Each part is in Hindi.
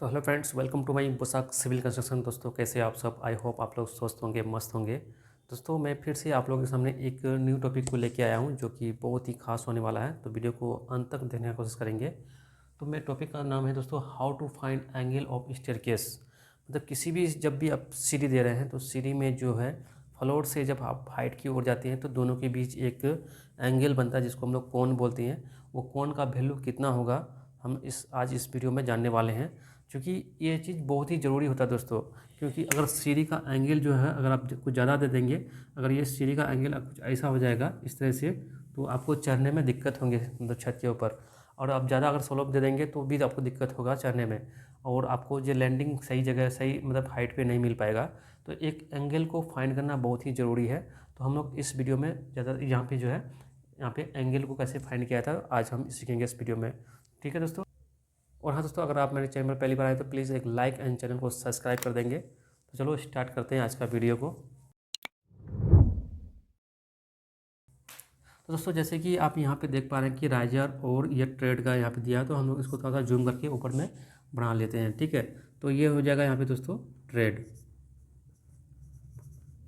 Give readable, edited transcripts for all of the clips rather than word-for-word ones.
तो hello friends, welcome to my पोशाक सिविल कंस्ट्रक्शन। दोस्तों कैसे आप सब? आई होप आप लोग स्वस्थ होंगे, मस्त होंगे। दोस्तों मैं फिर से आप लोगों के सामने एक न्यू टॉपिक को लेके आया हूं जो कि बहुत ही खास होने वाला है। तो वीडियो को अंत तक देखने की कोशिश करेंगे। तो मेरे टॉपिक का नाम है दोस्तों, how to find angle of staircase. मतलब किसी भी जब भी आप सीढ़ी दे रहे हैं तो सीढ़ी में जो है फ्लोर से जब आप हाइट की ओर जाते हैं तो दोनों के बीच एक एंगल बनता है जिसको हम लोग कोण बोलते हैं। वो कोण का वैल्यू कितना होगा हम आज इस वीडियो में जानने वाले हैं। क्योंकि ये चीज़ बहुत ही ज़रूरी होता है दोस्तों। क्योंकि अगर सीढ़ी का एंगल जो है अगर आप कुछ ज़्यादा दे देंगे, अगर ये सीढ़ी का एंगल कुछ ऐसा हो जाएगा इस तरह से, तो आपको चढ़ने में दिक्कत होंगे मतलब छत के ऊपर। और आप ज़्यादा अगर स्लोप दे देंगे तो भी आपको दिक्कत होगा चढ़ने में, और आपको जो लैंडिंग सही जगह सही मतलब हाइट पे नहीं मिल पाएगा। तो एक एंगल को फाइंड करना बहुत ही ज़रूरी है। तो हम लोग इस वीडियो में ज़्यादा यहाँ पे जो है यहाँ पे एंगल को कैसे फाइंड किया था आज हम सीखेंगे इस वीडियो में। ठीक है दोस्तों। और हाँ दोस्तों, अगर आप मेरे चैनल पर पहली बार आए तो प्लीज़ एक लाइक एंड चैनल को सब्सक्राइब कर देंगे। तो चलो स्टार्ट करते हैं आज का वीडियो को। तो दोस्तों जैसे कि आप यहाँ पे देख पा रहे हैं कि राइजर और ये ट्रेड का यहाँ पे दिया है, तो हम लोग इसको थोड़ा सा जूम करके ऊपर में बना लेते हैं। ठीक है, तो ये हो जाएगा यहाँ पे दोस्तों ट्रेड,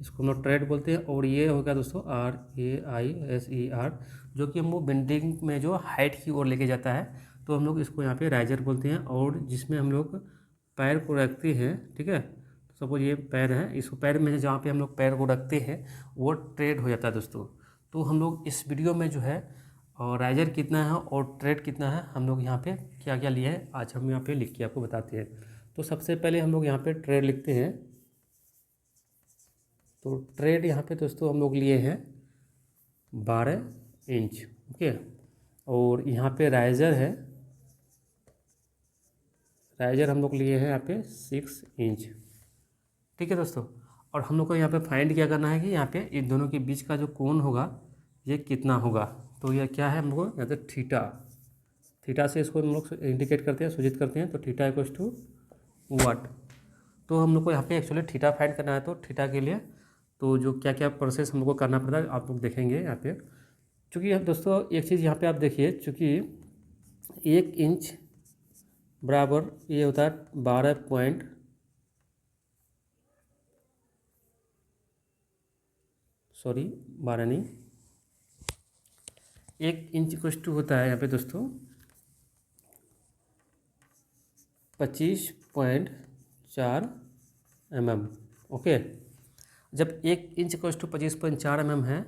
इसको हम लोग ट्रेड बोलते हैं। और ये हो गया दोस्तों RAISER, जो कि हमको बिल्डिंग में जो हाइट की ओर लेके जाता है, तो हम लोग इसको यहाँ पे राइजर बोलते हैं। और जिसमें हम लोग पैर को रखते हैं, ठीक है, तो सपोज ये पैर है, इसको पैर में जहाँ पे हम लोग पैर को रखते हैं वो ट्रेड हो जाता है दोस्तों। तो हम लोग इस वीडियो में जो है और राइजर कितना है और ट्रेड कितना है, हम लोग यहाँ पे क्या क्या लिए हैं आज हम यहाँ पे लिख के आपको बताते हैं। तो सबसे पहले हम लोग यहाँ पे ट्रेड लिखते हैं। तो ट्रेड यहाँ पे दोस्तों हम लोग लिए हैं 12 इंच। ओके, और यहाँ पे राइजर है, राइजर हम लोग लिए हैं यहाँ पे 6 इंच। ठीक है दोस्तों। और हम लोग को यहाँ पे फाइंड क्या करना है कि यहाँ पे इन दोनों के बीच का जो कोण होगा ये कितना होगा। तो यह क्या है, हम लोग यहाँ पे थीटा, थीटा से इसको हम लोग इंडिकेट करते हैं, सूचित करते हैं। तो थीटा इक्वल्स टू वाट। तो हम लोग को यहाँ पे एक्चुअली थीटा फाइंड करना है। तो थीटा के लिए तो जो क्या क्या प्रोसेस हम लोग को करना पड़ता है आप लोग देखेंगे यहाँ पे। चूँकि दोस्तों एक चीज़ यहाँ पे आप देखिए, चूँकि 1 इंच बराबर ये होता है 12 नहीं, 1 इंच इक्वल्स टू होता है यहाँ पे दोस्तों 25.4 mm। ओके, जब 1 इंच इक्वल्स टू 25.4 mm है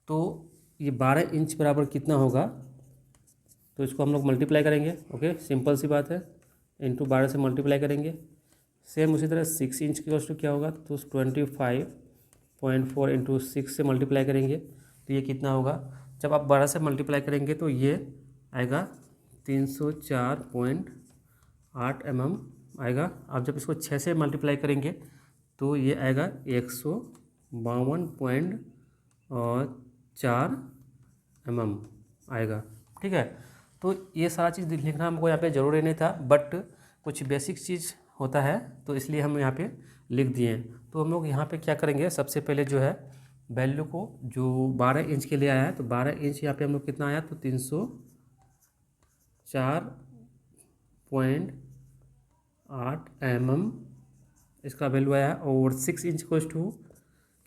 तो ये 12 इंच बराबर कितना होगा, तो इसको हम लोग मल्टीप्लाई करेंगे। ओके, सिंपल सी बात है, इंटू 12 से मल्टीप्लाई करेंगे। सेम उसी तरह 6 इंच की वस्तु क्या होगा, तो 25.4 इंटू 6 से मल्टीप्लाई करेंगे तो ये कितना होगा। जब आप 12 से मल्टीप्लाई करेंगे तो ये आएगा 304.8 mm आएगा। आप जब इसको 6 से मल्टीप्लाई करेंगे तो ये आएगा 152.4 mm आएगा। ठीक है, तो ये सारा चीज़ लिखना हमको यहाँ पे ज़रूरी नहीं था, बट कुछ बेसिक चीज़ होता है तो इसलिए हम यहाँ पे लिख दिए। तो हम लोग यहाँ पे क्या करेंगे, सबसे पहले जो है वैल्यू को जो 12 इंच के लिए आया है, तो 12 इंच यहाँ पे हम लोग कितना आया, तो 304.8 mm इसका वैल्यू आया। और 6 इंच को टू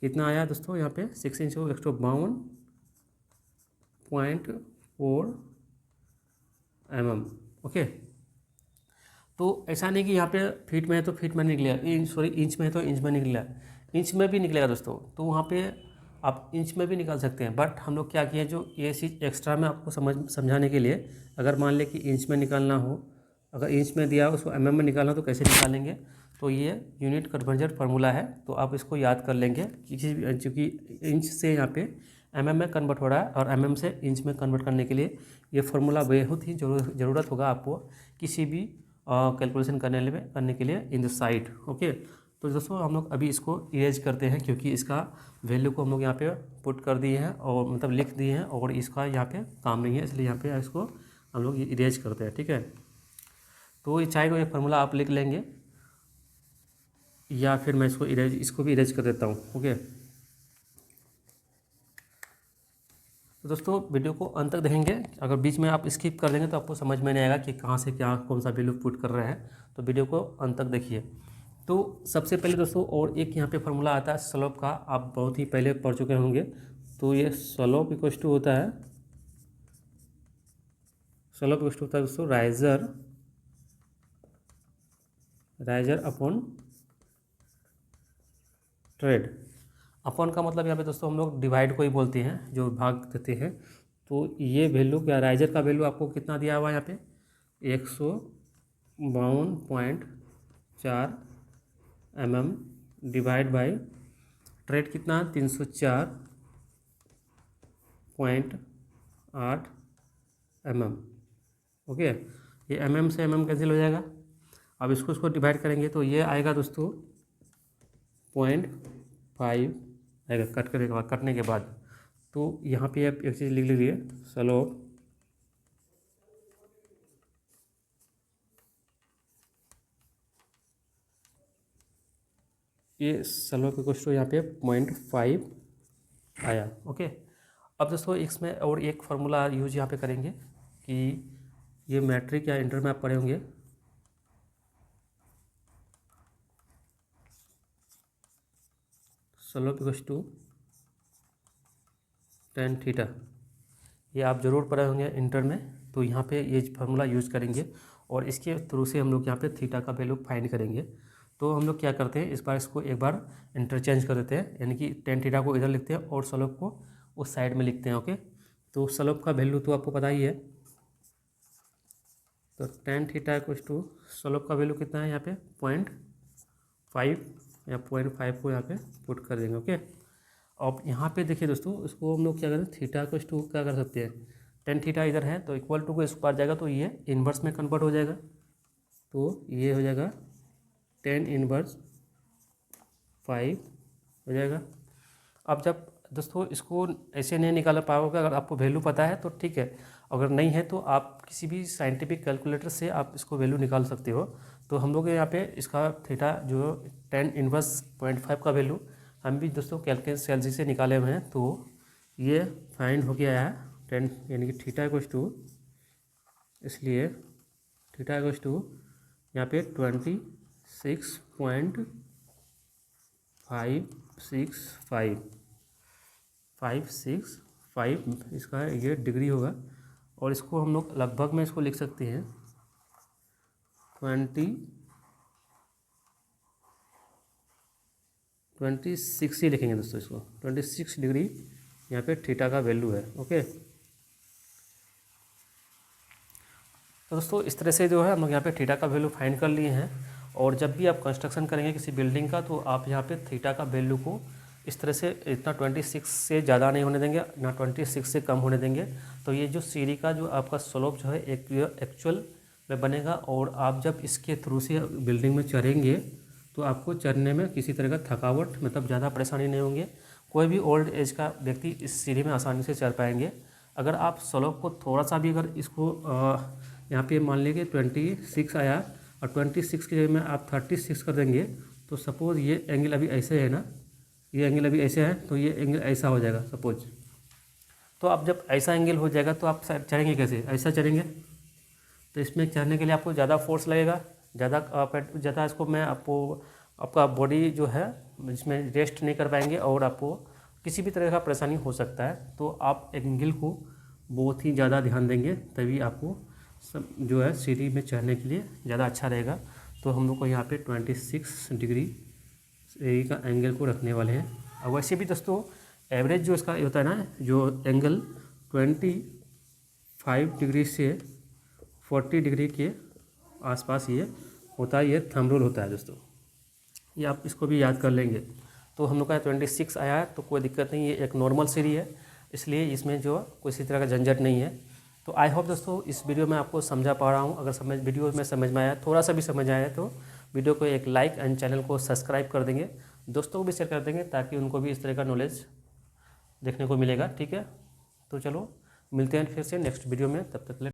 कितना आया दोस्तों, यहाँ पे 6 इंच को 152.4 mm। ओके, तो ऐसा नहीं कि यहाँ पे फीट में है तो फीट में निकलेगा, इंच में है तो इंच में निकलेगा, इंच में भी निकलेगा दोस्तों। तो वहाँ पे आप इंच में भी निकाल सकते हैं, बट हम लोग क्या किए, जो ये चीज़ एक्स्ट्रा में आपको समझाने के लिए, अगर मान लें कि इंच में निकालना हो, अगर इंच में दिया उसको mm में निकालना हो तो कैसे निकालेंगे, तो ये यूनिट कन्वर्जन फार्मूला है, तो आप इसको याद कर लेंगे। क्योंकि इंच से यहाँ पे mm में कन्वर्ट हो रहा है और mm से इंच में कन्वर्ट करने के लिए ये फार्मूला बहुत ही ज़रूरत होगा आपको किसी भी कैलकुलेशन करने के लिए इन द साइड। ओके, तो दोस्तों हम लोग अभी इसको इरेज करते हैं, क्योंकि इसका वैल्यू को हम लोग यहाँ पे पुट कर दिए हैं और मतलब लिख दिए हैं, और इसका यहाँ पे काम नहीं है, इसलिए यहाँ पे इसको हम लोग इरेज करते हैं। ठीक है, तो ये चाहे एक फार्मूला आप लिख लेंगे, या फिर मैं इसको भी इरेज कर देता हूँ। ओके, तो दोस्तों वीडियो को अंत तक देखेंगे, अगर बीच में आप स्किप कर देंगे तो आपको समझ में नहीं आएगा कि कहाँ से क्या कौन सा वैल्यू पुट कर रहे हैं। तो वीडियो को अंत तक देखिए। तो सबसे पहले दोस्तों और एक यहाँ पे फार्मूला आता है स्लोप का, आप बहुत ही पहले पढ़ चुके होंगे। तो ये स्लोप इक्वल्स टू होता है, स्लोप इक्वल्स टू होता है दोस्तों राइजर अपॉन ट्रेड। अपॉन का मतलब यहाँ पे दोस्तों हम लोग डिवाइड को ही बोलते हैं, जो भाग देते हैं। तो ये वैल्यू क्या, राइजर का वैल्यू आपको कितना दिया हुआ है यहाँ पे 152.4 mm डिवाइड बाई ट्रेड कितना 304.8 mm। ओके, ये mm से mm कैंसिल हो जाएगा। अब इसको डिवाइड करेंगे तो ये आएगा दोस्तों 0.5 आएगा कटने के बाद। तो यहाँ पे आप एक चीज़ लिख लीजिए, स्लोप ये स्लोप इक्वल्स टू यहाँ पे 0.5 आया। ओके, अब दोस्तों इसमें और एक फार्मूला यूज यहाँ पे करेंगे कि ये मैट्रिक या इंटर में आप पढ़े होंगे, slope equals to tan theta. ये आप ज़रूर पढ़े होंगे इंटर में। तो यहाँ पे ये फार्मूला यूज़ करेंगे और इसके थ्रू से हम लोग यहाँ पे थीटा का वैल्यू फाइंड करेंगे। तो हम लोग क्या करते हैं, इस बार इसको एक बार इंटरचेंज कर देते हैं, यानी कि tan थीटा को इधर लिखते हैं और स्लोप को उस साइड में लिखते हैं। ओके, तो स्लोप का वैल्यू तो आपको पता ही है। तो tan theta equals to slope का वैल्यू कितना है यहाँ पे 0.5 या 0.5 को यहाँ पे पुट कर देंगे। ओके, अब यहाँ पे देखिए दोस्तों, इसको हम लोग क्या करें, थीटा को टू क्या कर सकते हैं, tan थीटा इधर है तो इक्वल टू को इस पार जाएगा तो ये इन्वर्स में कन्वर्ट हो जाएगा। तो ये हो जाएगा tan इन्वर्स 5 हो जाएगा। अब जब दोस्तों इसको ऐसे नहीं निकाल पाओगे, अगर आपको वैल्यू पता है तो ठीक है, अगर नहीं है तो आप किसी भी साइंटिफिक कैलकुलेटर से आप इसको वैल्यू निकाल सकते हो। तो हम लोग यहाँ पे इसका थीटा जो tan इन्वर्स 0.5 का वैल्यू हम भी दोस्तों कैलकुलेशन से निकाले हुए हैं। तो ये फाइंड हो गया है 10, यानी कि थीटा इक्वल्स टू, इसलिए थीटा इक्वल्स टू यहाँ पे 26.565 इसका ये डिग्री होगा। और इसको हम लोग लगभग में इसको लिख सकते हैं 26 ही लिखेंगे दोस्तों, इसको 26 डिग्री यहाँ पे थीटा का वैल्यू है। ओके, तो दोस्तों इस तरह से जो है हम लोग यहाँ पे थीटा का वैल्यू फाइंड कर लिए हैं। और जब भी आप कंस्ट्रक्शन करेंगे किसी बिल्डिंग का तो आप यहाँ पे थीटा का वैल्यू को इस तरह से, इतना 26 से ज़्यादा नहीं होने देंगे ना 26 से कम होने देंगे। तो ये जो सीढ़ी का जो आपका स्लोप जो है एक एक्चुअल में बनेगा, और आप जब इसके थ्रू से बिल्डिंग में चढ़ेंगे तो आपको चढ़ने में किसी तरह का थकावट मतलब ज़्यादा परेशानी नहीं होंगे। कोई भी ओल्ड एज का व्यक्ति इस सीढ़ी में आसानी से चढ़ पाएंगे। अगर आप स्लोप को थोड़ा सा भी अगर इसको यहाँ पे मान लीजिए 26 आया और 26 की जगह में आप 36 कर देंगे, तो सपोज़ ये एंगल अभी ऐसे है ना, ये एंगल अभी ऐसे है तो ये एंगल ऐसा हो जाएगा सपोज। तो आप जब ऐसा एंगल हो जाएगा तो आप चढ़ेंगे कैसे, ऐसा चढ़ेंगे। तो इसमें चढ़ने के लिए आपको ज़्यादा फोर्स लगेगा, ज़्यादा इसको मैं आपका बॉडी जो है इसमें रेस्ट नहीं कर पाएंगे और आपको किसी भी तरह का परेशानी हो सकता है। तो आप एंगल को बहुत ही ज़्यादा ध्यान देंगे, तभी आपको सब जो है सीढ़ी में चढ़ने के लिए ज़्यादा अच्छा रहेगा। तो हम लोग को यहाँ पे 26 डिग्री का एंगल को रखने वाले हैं। और वैसे भी दोस्तों एवरेज जो इसका होता है ना, जो एंगल 25 डिग्री से 40 डिग्री के आसपास ये होता है, ये थंब रूल होता है दोस्तों, ये आप इसको भी याद कर लेंगे। तो हम लोग का 26 आया है तो कोई दिक्कत नहीं, ये एक नॉर्मल सीढ़ी है, इसलिए इसमें जो किसी तरह का झंझट नहीं है। तो आई होप दोस्तों इस वीडियो में आपको समझा पा रहा हूँ। अगर वीडियो में समझ में आया, थोड़ा सा भी समझ आया तो वीडियो को एक लाइक एंड चैनल को सब्सक्राइब कर देंगे, दोस्तों को भी शेयर कर देंगे ताकि उनको भी इस तरह का नॉलेज देखने को मिलेगा। ठीक है, तो चलो मिलते हैं फिर से नेक्स्ट वीडियो में, तब तक के लिए।